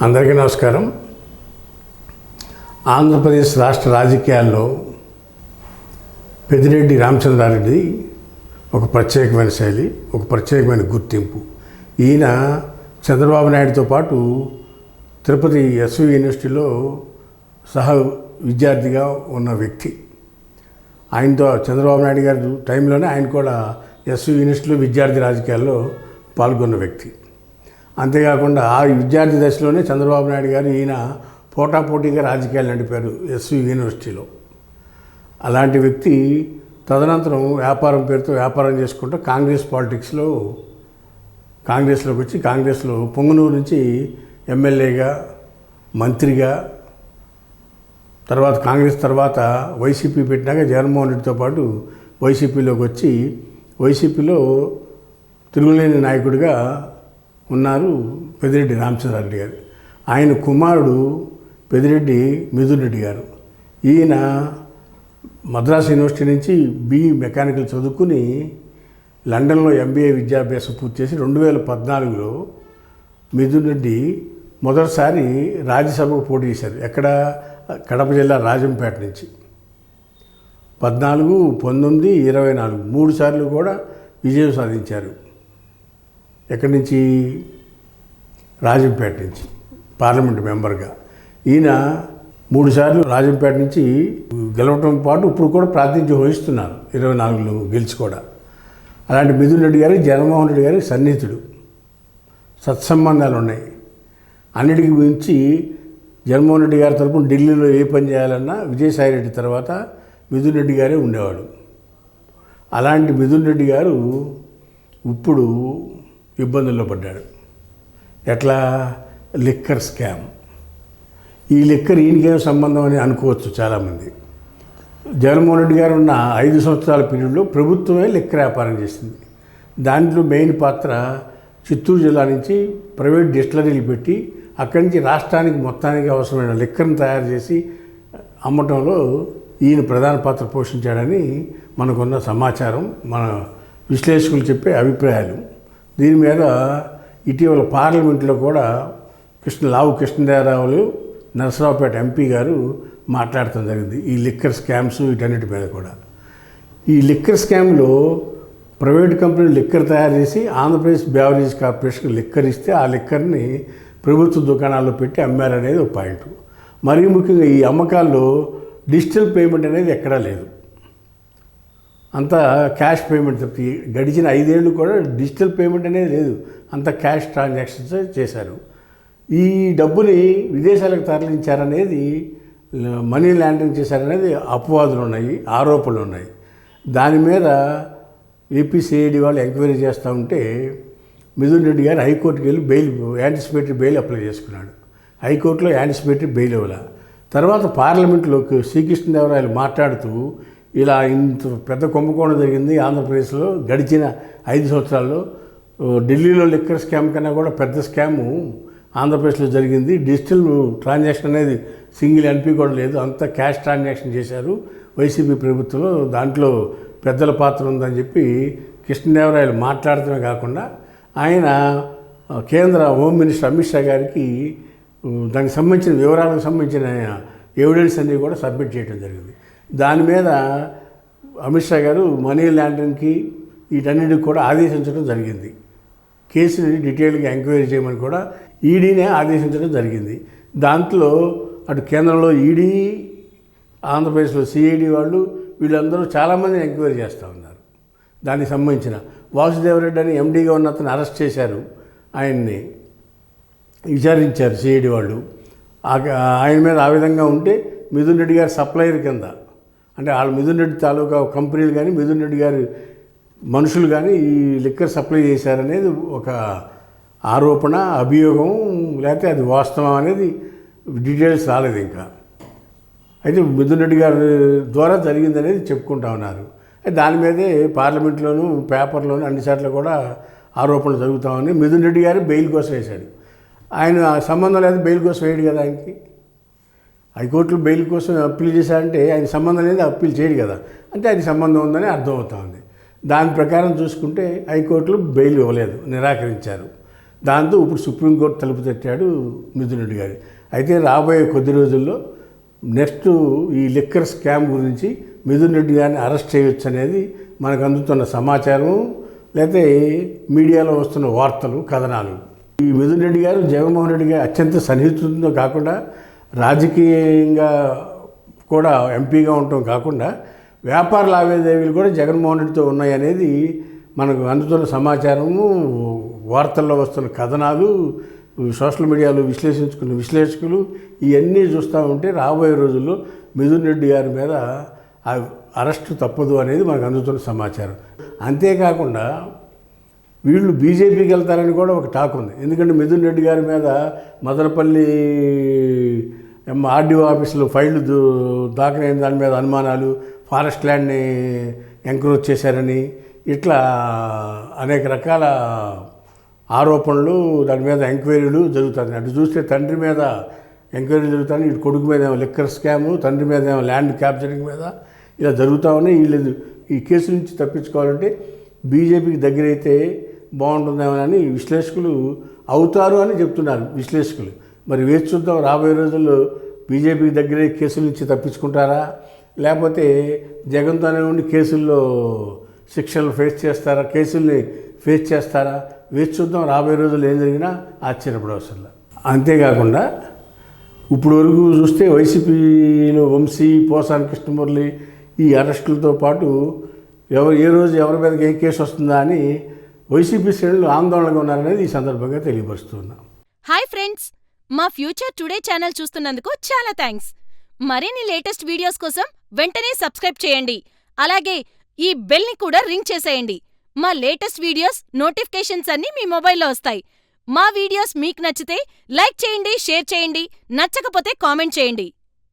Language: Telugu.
అందరికీ నమస్కారం. ఆంధ్రప్రదేశ్ రాష్ట్ర రాజకీయాల్లో పెద్దిరెడ్డి రామచంద్రారెడ్డి ఒక ప్రత్యేకమైన శైలి, ఒక ప్రత్యేకమైన గుర్తింపు. ఈయన చంద్రబాబు నాయుడుతో పాటు తిరుపతి ఎస్వి యూనివర్సిటీలో సహ విద్యార్థిగా ఉన్న వ్యక్తి. ఆయనతో చంద్రబాబు నాయుడు గారి టైంలోనే ఆయన కూడా ఎస్వి యూనివర్సిటీలో విద్యార్థి రాజకీయాల్లో పాల్గొన్న వ్యక్తి. అంతేకాకుండా ఆ విద్యార్థి దశలోనే చంద్రబాబు నాయుడు గారు ఈయన పోటాపోటీగా రాజకీయాలు నడిపారు ఎస్వి యూనివర్సిటీలో. అలాంటి వ్యక్తి తదనంతరం వ్యాపారం పేరుతో వ్యాపారం చేసుకుంటూ కాంగ్రెస్ కాంగ్రెస్లోకి వచ్చి కాంగ్రెస్లో పొంగనూరు నుంచి ఎమ్మెల్యేగా, మంత్రిగా, కాంగ్రెస్ తర్వాత వైసీపీ పెట్టినాక జగన్మోహన్ రెడ్డితో పాటు వైసీపీలోకి వచ్చి వైసీపీలో తిరుగులేని నాయకుడిగా ఉన్నారు పెద్దిరెడ్డి రామచంద్రారెడ్డి గారు. ఆయన కుమారుడు పెద్దిరెడ్డి మిథున్ రెడ్డి గారు. ఈయన మద్రాసు యూనివర్సిటీ నుంచి బిఈ మెకానికల్ చదువుకుని లండన్లో ఎంబీఏ విద్యాభ్యాసం పూర్తి చేసి 2014లో మిథున్ రెడ్డి మొదటిసారి రాజ్యసభకు పోటీ చేశారు. ఎక్కడ? కడప జిల్లా రాజంపేట నుంచి. 14, 19, 24 3 సార్లు కూడా విజయం సాధించారు. ఎక్కడి నుంచి? రాజంపేట నుంచి పార్లమెంట్ మెంబర్గా. ఈయన 3 సార్లు రాజంపేట నుంచి గెలవటం పాటు ఇప్పుడు కూడా ప్రాతినిధ్యం వహిస్తున్నారు 24లో గెలిచి కూడా. అలాంటి మిథున్ రెడ్డి గారు జగన్మోహన్ రెడ్డి గారికి సన్నిహితుడు, సత్సంబంధాలు ఉన్నాయి. అన్నిటికీ మించి జగన్మోహన్ రెడ్డి గారి తరపున ఢిల్లీలో ఏ పని చేయాలన్నా విజయసాయి రెడ్డి తర్వాత మిథున్ రెడ్డి గారే ఉండేవాడు. అలాంటి మిథున్ రెడ్డి గారు ఇప్పుడు ఇబ్బందుల్లో పడ్డాడు. ఎట్లా? Liquor scam. ఈ లిక్కర్ ఈయనకేం సంబంధం అని అనుకోవచ్చు చాలామంది. జగన్మోహన్ రెడ్డి గారు ఉన్న 5 సంవత్సరాల పీరియడ్లో ప్రభుత్వమే లిక్కర్ వ్యాపారం చేసింది. దాంట్లో మెయిన్ పాత్ర చిత్తూరు జిల్లా నుంచి ప్రైవేట్ డిస్టిలరీలు పెట్టి అక్కడి నుంచి రాష్ట్రానికి మొత్తానికి అవసరమైన లిక్కర్ని తయారు చేసి అమ్మటంలో ఈయన ప్రధాన పాత్ర పోషించాడని మనకున్న సమాచారం, మన విశ్లేషకులు చెప్పే అభిప్రాయాలు. దీని మీద ఇటీవల పార్లమెంట్లో కూడా లావు కృష్ణదేవరాయలు నరసరావుపేట ఎంపీ గారు మాట్లాడటం జరిగింది ఈ లిక్కర్ స్కామ్స్ వీటన్నిటి మీద కూడా. ఈ లిక్కర్ స్కామ్లో ప్రైవేట్ కంపెనీలు లిక్కర్ తయారు చేసి ఆంధ్రప్రదేశ్ బెవరేజ్ కార్పొరేషన్కి లిక్కర్ ఇస్తే ఆ లిక్కర్ని ప్రభుత్వ దుకాణాల్లో పెట్టి అమ్మారనేది ఒక పాయింట్. మరీ ముఖ్యంగా ఈ అమ్మకాల్లో డిజిటల్ పేమెంట్ అనేది ఎక్కడా లేదు. అంతా క్యాష్ పేమెంట్ తప్పి గడిచిన 5 ఏళ్ళు కూడా డిజిటల్ పేమెంట్ అనేది లేదు. అంతా క్యాష్ ట్రాన్సాక్షన్స్ చేశారు. ఈ డబ్బుని విదేశాలకు తరలించారనేది, మనీ లాండరింగ్ చేశారనేది అపవాదులు ఉన్నాయి, ఆరోపణలు ఉన్నాయి. దాని మీద ఏపీసీఐడి వాళ్ళు ఎంక్వైరీ చేస్తూ ఉంటే మిథున్ రెడ్డి గారు హైకోర్టుకి వెళ్ళి యాంటిసిపేటరీ బెయిల్ అప్లై చేసుకున్నాడు. హైకోర్టులో యాంటిసిపేటరీ బెయిల్ ఇవ్వాల. తర్వాత పార్లమెంట్లోకి శ్రీకృష్ణదేవరాయలు మాట్లాడుతూ ఇలా ఇంత పెద్ద కుంభకోణం జరిగింది ఆంధ్రప్రదేశ్లో గడిచిన 5 సంవత్సరాల్లో. ఢిల్లీలో లిక్కర్ స్కామ్ కన్నా కూడా పెద్ద స్కాము ఆంధ్రప్రదేశ్లో జరిగింది. డిజిటల్ ట్రాన్సాక్షన్ అనేది సింగిల్ ఎన్పీ కూడా లేదు, అంతా క్యాష్ ట్రాన్సాక్షన్ చేశారు వైసీపీ ప్రభుత్వంలో, దాంట్లో పెద్దల పాత్ర ఉందని చెప్పి కృష్ణదేవరాయలు మాట్లాడటమే కాకుండా ఆయన కేంద్ర హోమ్ మినిస్టర్ అమిత్ షా గారికి దానికి సంబంధించిన వివరాలకు సంబంధించిన ఎవిడెన్స్ అన్నీ కూడా సబ్మిట్ చేయడం జరిగింది. దాని మీద అమిత్ షా గారు మనీ లాండరింగ్కి వీటన్నిటికి కూడా ఆదేశించడం జరిగింది. కేసుని డీటెయిల్గా ఎంక్వైరీ చేయమని కూడా ఈడీనే ఆదేశించడం జరిగింది. దాంట్లో అటు కేంద్రంలో ఈడీ, ఆంధ్రప్రదేశ్లో సిఐడి వాళ్ళు వీళ్ళందరూ చాలామందిని ఎంక్వైరీ చేస్తూ ఉన్నారు. దానికి సంబంధించిన వాసుదేవరెడ్డి అని ఎండీగా ఉన్న అతను అరెస్ట్ చేశారు. ఆయన్ని విచారించారు సిఐడి వాళ్ళు. ఆయన మీద ఆ విధంగా ఉంటే మిథున్ రెడ్డి గారి సప్లయర్ కింద, అంటే వాళ్ళు మిథున్ రెడ్డి తాలూకా కంపెనీలు కానీ మిథున్ రెడ్డి గారి మనుషులు కానీ ఈ లిక్కర్ సప్లై చేశారనేది ఒక ఆరోపణ, అభియోగం, లేకపోతే అది వాస్తవం అనేది డీటెయిల్స్ రాలేదు ఇంకా. అయితే మిథున్ రెడ్డి గారి ద్వారా జరిగిందనేది చెప్పుకుంటా ఉన్నారు. దాని మీదే పార్లమెంట్లోనూ పేపర్లోనూ అన్ని చోట్ల కూడా ఆరోపణలు జరుగుతామని మిథున్ రెడ్డి గారు బెయిల్ కోసం వేశాడు. ఆయన సంబంధం లేదు, బెయిల్ కోసం వేయడు కదా. ఆయనకి హైకోర్టులో బెయిల్ కోసం అప్పీల్ చేశారంటే ఆయన సంబంధం లేదు, అప్పీల్ చేయడు కదా, అంటే అది సంబంధం ఉందని అర్థమవుతా ఉంది. దాని ప్రకారం చూసుకుంటే హైకోర్టులో బెయిల్ ఇవ్వలేదు, నిరాకరించారు. దాంతో ఇప్పుడు సుప్రీంకోర్టు తలుపు తట్టాడు మిథున్ రెడ్డి గారు. అయితే రాబోయే కొద్ది రోజుల్లో నెక్స్ట్ ఈ లిక్కర్ స్కామ్ గురించి మిథున్ రెడ్డి గారిని అరెస్ట్ చేయొచ్చు అనేది మనకు అందుతున్న సమాచారం, లేకపోతే మీడియాలో వస్తున్న వార్తలు, కథనాలు. ఈ మిథున్ రెడ్డి గారు జగన్మోహన్ రెడ్డి గారు అత్యంత సన్నిహితులతో కాకుండా రాజకీయంగా కూడా ఎంపీగా ఉండటం కాకుండా వ్యాపార లావాదేవీలు కూడా జగన్మోహన్ రెడ్డితో ఉన్నాయనేది మనకు అందుతున్న సమాచారము, వార్తల్లో వస్తున్న కథనాలు, సోషల్ మీడియాలో విశ్లేషించుకున్న విశ్లేషకులు ఇవన్నీ చూస్తూ ఉంటే రాబోయే రోజుల్లో మిథున్ రెడ్డి గారి మీద అరెస్టు తప్పదు అనేది మనకు అందుతున్న సమాచారం. అంతేకాకుండా వీళ్ళు బీజేపీకి వెళ్తారని కూడా ఒక టాక్ ఉంది. ఎందుకంటే మిథున్ రెడ్డి గారి మీద మదనపల్లి ఆర్డీఓ ఆఫీసులో ఫైళ్లు దాఖలైన దాని మీద అనుమానాలు, ఫారెస్ట్ ల్యాండ్ని ఎంక్రోచ్ చేశారని, ఇట్లా అనేక రకాల ఆరోపణలు, దాని మీద ఎంక్వైరీలు జరుగుతుంది. అటు చూస్తే తండ్రి మీద ఎంక్వైరీ జరుగుతుంది, ఇటు కొడుకు మీద ఏమో లిక్కర్ స్కాము, తండ్రి మీద ఏమో ల్యాండ్ క్యాప్చరింగ్ మీద ఇలా జరుగుతూ ఉన్నాయి. వీళ్ళు ఈ కేసు నుంచి తప్పించుకోవాలంటే బీజేపీకి దగ్గరైతే బాగుంటుందేమోనని విశ్లేషకులు అవుతారు అని చెప్తున్నారు విశ్లేషకులు. మరి వేచి చూద్దాం, రాబోయే రోజుల్లో బీజేపీకి దగ్గరే కేసుల నుంచి తప్పించుకుంటారా, లేకపోతే జగన్తోనే ఉండి కేసుల్లో శిక్షలు కేసుల్ని ఫేస్ చేస్తారా, వేచి చూద్దాం. రాబోయే రోజుల్లో ఏం జరిగినా ఆశ్చర్యపడవసరం. అంతేకాకుండా ఇప్పుడు వరకు చూస్తే వైసీపీలో వంశీ, పోసాని కృష్ణమురళి ఈ అరెస్టులతో పాటు ఏ రోజు ఎవరి మీదకి ఏ కేసు వస్తుందా అని వైసీపీ శ్రేణులు ఆందోళనగా ఉన్నారనేది ఈ సందర్భంగా తెలియపరుస్తున్నాం. హాయ్ ఫ్రెండ్స్, మా ఫ్యూచర్ టుడే ఛానల్ చూస్తున్నందుకు చాలా థ్యాంక్స్. మరిన్ని లేటెస్ట్ వీడియోస్ కోసం వెంటనే సబ్స్క్రైబ్ చేయండి. అలాగే ఈ బెల్ని కూడా రింగ్ చేసేయండి. మా లేటెస్ట్ వీడియోస్ నోటిఫికేషన్స్ అన్నీ మీ మొబైల్లో వస్తాయి. మా వీడియోస్ మీకు నచ్చితే లైక్ చేయండి, షేర్ చేయండి, నచ్చకపోతే కామెంట్ చేయండి.